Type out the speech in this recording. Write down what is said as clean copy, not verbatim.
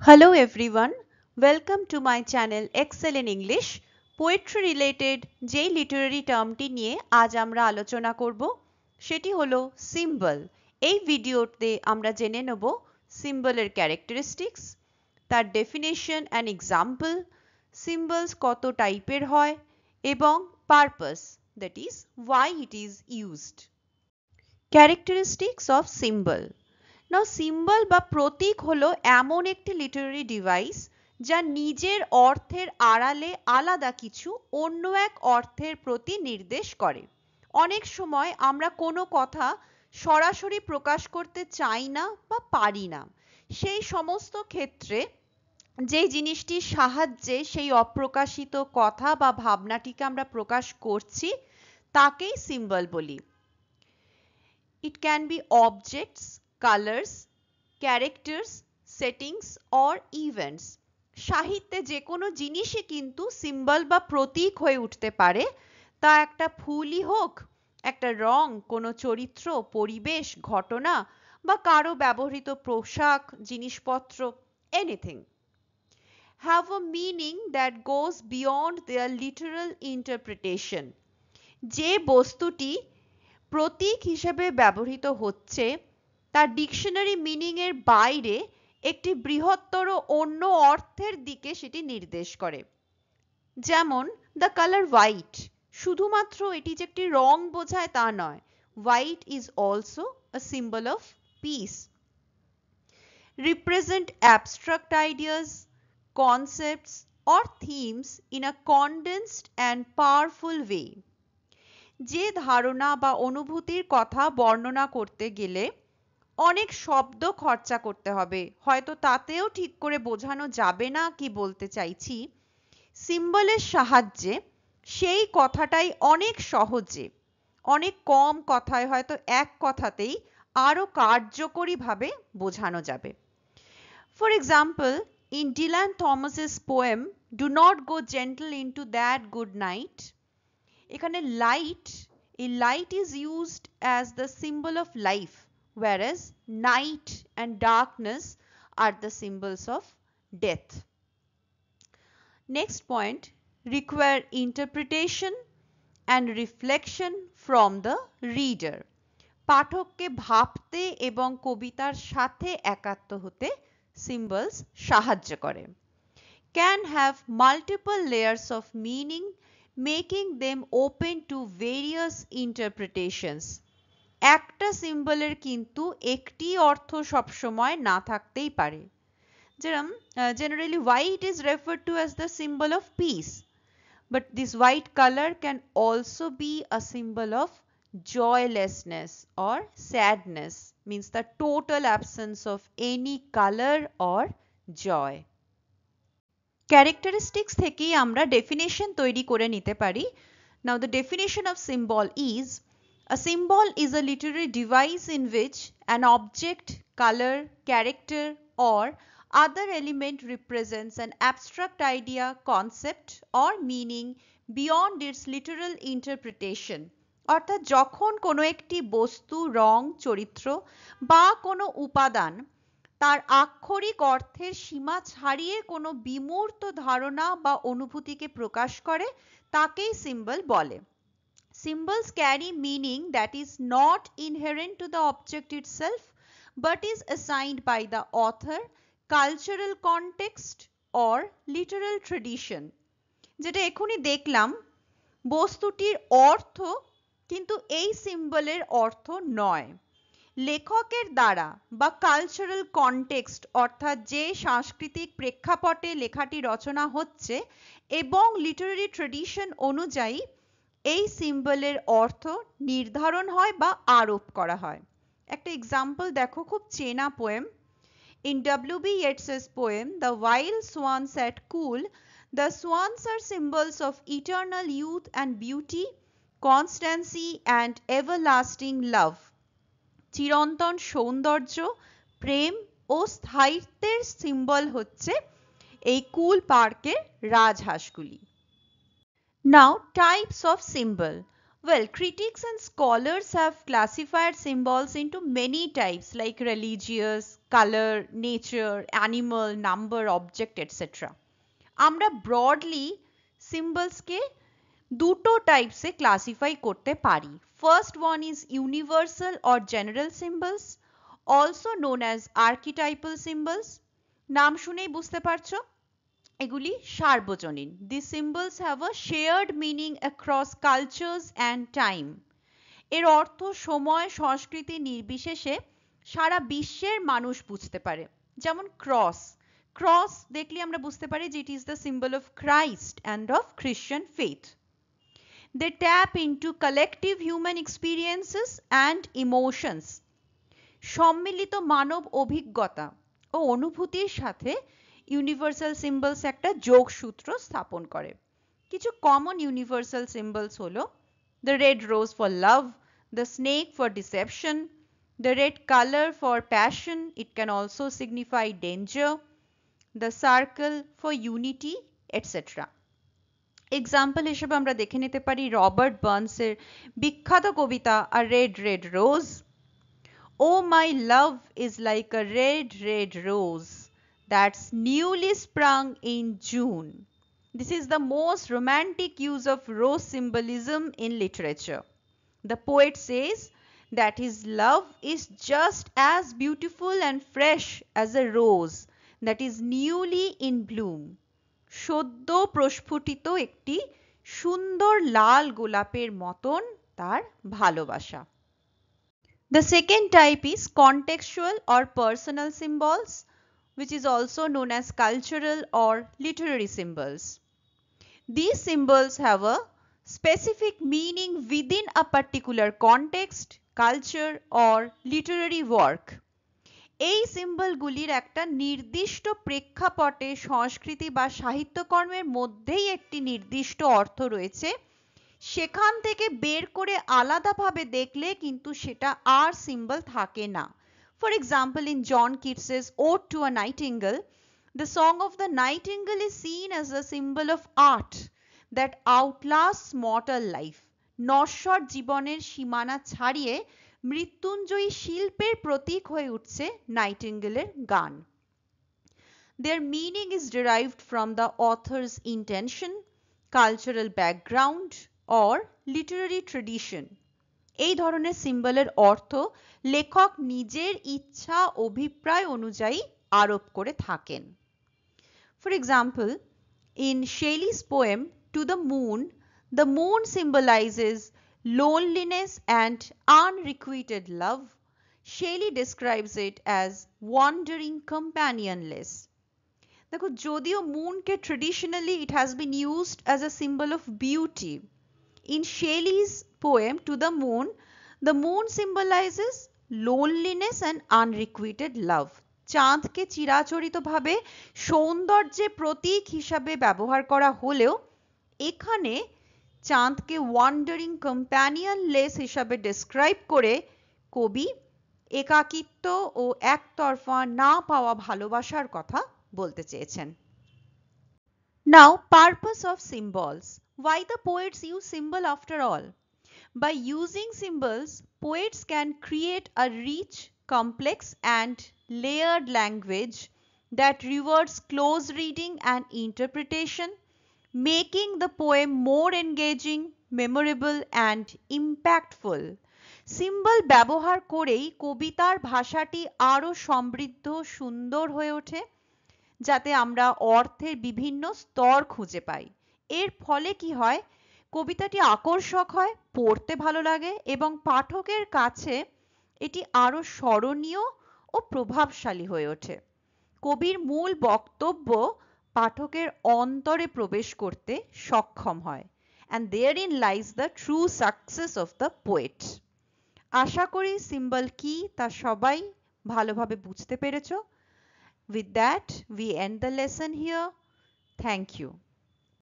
Hello everyone, welcome to my channel Excel in English. Poetry related যেই Literary টার্মটি নিয়ে আজ আমরা আলোচনা করব সেটি হলো সিম্বল। এই ভিডিওতে আমরা জেনে নেব সিম্বলের ক্যারেক্টারিস্টিক্স, তার ডেফিনেশন অ্যান্ড এক্সাম্পল, সিম্বলস কত টাইপের হয় এবং purpose, that is why it is used. Characteristics of symbol. Now symbol বা প্রতীক হলো এমন একটি লিটারারি ডিভাইস যা নিজের অর্থের আড়ালে আলাদা কিছু অন্য এক অর্থের প্রতি নির্দেশ করে। অনেক সময় আমরা কোনো কথা সরাসরি প্রকাশ করতে চাই না বা পারি না, সেই সমস্ত ক্ষেত্রে যে জিনিসটির সাহায্যে সেই অপ্রকাশিত কথা বা ভাবনাটিকে আমরা প্রকাশ করছি তাকেই সিম্বল বলি। It can be objects, colors, characters, settings or events. সাহিত্যে যে কোনো জিনিসই কিন্তু সিম্বল বা প্রতীক হয়ে উঠতে পারে, তা একটা ফুলই হোক, একটা রং, কোনো চরিত্র, পরিবেশ, ঘটনা বা কারো ব্যবহৃত পোশাক, জিনিসপত্র, anything have a meaning that goes beyond their literal interpretation. যে বস্তুটি প্রতীক হিসেবে ব্যবহৃত হচ্ছে তার ডিকশনারি মিনিং এর বাইরে একটি বৃহত্তর অন্য অর্থের দিকে সেটি নির্দেশ করে। যেমন দ্য কালার হোয়াইট, শুধুমাত্র এটি যে একটি রং বোঝায় তা নয়, white is also a symbol of piece. Represent abstract ideas, concepts or themes in a condensed and powerful way. যে ধারণা বা অনুভূতির কথা বর্ণনা করতে গেলে অনেক শব্দ খরচা করতে হবে, হয়তো তাতেও ঠিক করে বোঝানো যাবে না কি বলতে চাইছি, সিম্বলের সাহায্যে সেই কথাটাই অনেক সহজে, অনেক কম কথায়, হয়তো এক কথাতেই আরো কার্যকরীভাবে বোঝানো যাবে। For example, in Dylan Thomas's poem Do Not Go Gentle Into That Good Night, এখানে লাইট, এই light is used as the symbol of life, whereas night and darkness are the symbols of death. Next point, require interpretation and reflection from the reader. পাঠককে ভাবতে এবং কবিতার সাথে একাত্ম হতে symbols সাহায্য করে। Can have multiple layers of meaning, making them open to various interpretations. একটা সিম্বলের কিন্তু একটি অর্থ সবসময় না থাকতেই পারে। যেরকম generally white is referred to as the symbol of peace, but this white color can also be a symbol of joylessness or sadness, means the total absence of any color or joy. Characteristics থেকেই আমরা definition তৈরি করে নিতে পারি। Now the definition of symbol is, a symbol is a literary device in which an object, color, character or other element represents an abstract idea, concept or meaning beyond its literal interpretation. অর্থাৎ যখন কোনো একটি বস্তু, রং, চরিত্র বা কোনো উপাদান তার আক্ষরিক অর্থের সীমা ছাড়িয়ে কোনো বিমূর্ত ধারণা বা অনুভূতিকে প্রকাশ করে তাকেই সিম্বল বলে। Symbols carry meaning that is not inherent to the object itself but is assigned by the author, cultural context or literal tradition. যেটা এখনই দেখলাম, বস্তুটির অর্থ কিন্তু এই সিম্বলের অর্থ নয়। লেখকের দ্বারা বা কালচারাল কনটেক্সট, অর্থাৎ যে সাংস্কৃতিক প্রেক্ষাপটে লেখাটি রচনা হচ্ছে এবং লিটারারি ট্রেডিশন অনুযায়ী এই সিম্বলের অর্থ নির্ধারণ হয় বা আরোপ করা হয়। একটা এক্সাম্পল দেখো, খুব চেনা poem. In W.B. Yeats's poem The While Swans Sat Cool, the swans are symbols of eternal youth and beauty, constancy and everlasting love. চিরন্তন সৌন্দর্য, প্রেম ও স্থায়িত্বের সিম্বল হচ্ছে এই কুল পার্কের রাজহাঁসগুলি। Now types of symbol. Well, critics and scholars have classified symbols into many types like religious, color, nature, animal, number, object, etc. আমরা broadly symbols কে দুটো types এ classify করতে পারি. First one is universal or general symbols, also known as archetypal symbols. নাম শুনেই বুঝতে পারছো এগুলি সার্বজনীন. These symbols have a shared meaning across cultures and time. এর অর্থ সময় সংস্কৃতি নির্বিশেষে সারা বিশ্বের মানুষ বুঝতে পারে. যেমন ক্রস, ক্রস দেখলে আমরা বুঝতে পারি যে it is the symbol of Christ and of Christian faith. They tap into collective human experiences and emotions. সম্মিলিত মানব অভিজ্ঞতা ও অনুভূতির সাথে ইউনিভার্সাল সিম্বলস একটা যোগসূত্র স্থাপন করে. কিছু কমন ইউনিভার্সাল সিম্বলস হলো the red rose for love, the snake for deception, the red color for passion, it can also signify danger, the circle for unity, etc. Example হিসেবে আমরা দেখে নিতে পারি রবার্ট বার্নসের বিখ্যাত কবিতা A Red Red Rose. Oh, my love is like a red red rose that's newly sprung in June. This is the most romantic use of rose symbolism in literature. The poet says that his love is just as beautiful and fresh as a rose that is newly in bloom. সদ্য প্রস্ফুটিত একটি সুন্দর লাল গোলাপের মতন তার ভালোবাসা. The second type is contextual or personal symbols, which is also known as cultural or literary symbols. These symbols have a specific meaning within a particular context, culture or literary work. এই সিম্বলগুলির একটা নির্দিষ্ট প্রেক্ষাপটে সংস্কৃতি বা সাহিত্যকর্মের মধ্যেই একটি নির্দিষ্ট অর্থ রয়েছে. সেখান থেকে বের করে আলাদাভাবে দেখলে কিন্তু সেটা আর সিম্বল থাকে না. For example, in John Keats's Ode to a Nightingale, the song of the nightingale is seen as a symbol of art that outlasts mortal life. নশ্বর জীবনের সীমানা ছাড়িয়ে মৃত্যুঞ্জয়ী শিল্পের প্রতীক হয়ে উঠছে নাইটিঙ্গেলের গান. Their meaning is derived from the author's intention, cultural background or literary tradition. এই ধরনের সিম্বলের অর্থ লেখক নিজের ইচ্ছা অভিপ্রায় অনুযায়ী আরোপ করে থাকেন. For example, in Shelley's poem To the moon symbolizes loneliness and unrequited love. Shelley describes it as wandering companionless. দেখো যদিও মুনকে traditionally it has been used as a symbol of beauty. In Shelley's poem To the moon symbolizes loneliness and unrequited love. চাঁদকে চিরাচরিতভাবে সৌন্দর্যের প্রতীক হিসাবে ব্যবহার করা হলেও এখানে চাঁদকে ওয়ান্ডারিং কম্প্যানিয়নলেস হিসাবে ডেসক্রাইব করে কবি একাকিত্ব ও একতরফা না পাওয়া ভালোবাসার কথা বলতে চেয়েছেন. Now, purpose of symbols. Why the poets use symbol after all? By using symbols, poets can create a rich, complex and layered language that rewards close reading and interpretation, making the poem more engaging, memorable and impactful. Symbol ব্যবহার করেই কবিতার ভাষাটি আরো সমৃদ্ধ সুন্দর হয়ে ওঠে যাতে আমরা অর্থের বিভিন্ন স্তর খুঁজে পাই. এর ফলে কি হয়, কবিতাটি আকর্ষক হয়, পড়তে ভালো লাগে এবং পাঠকের কাছে এটি আরো স্মরণীয় ও প্রভাবশালী হয়ে ওঠে. কবির মূল বক্তব্য পাঠকের অন্তরে প্রবেশ করতে সক্ষম হয়. And therein lies the true success of the poet. আশা করি সিম্বল কি তা সবাই ভালোভাবে বুঝতে পেরেছো. With that, we end the lesson here. Thank you.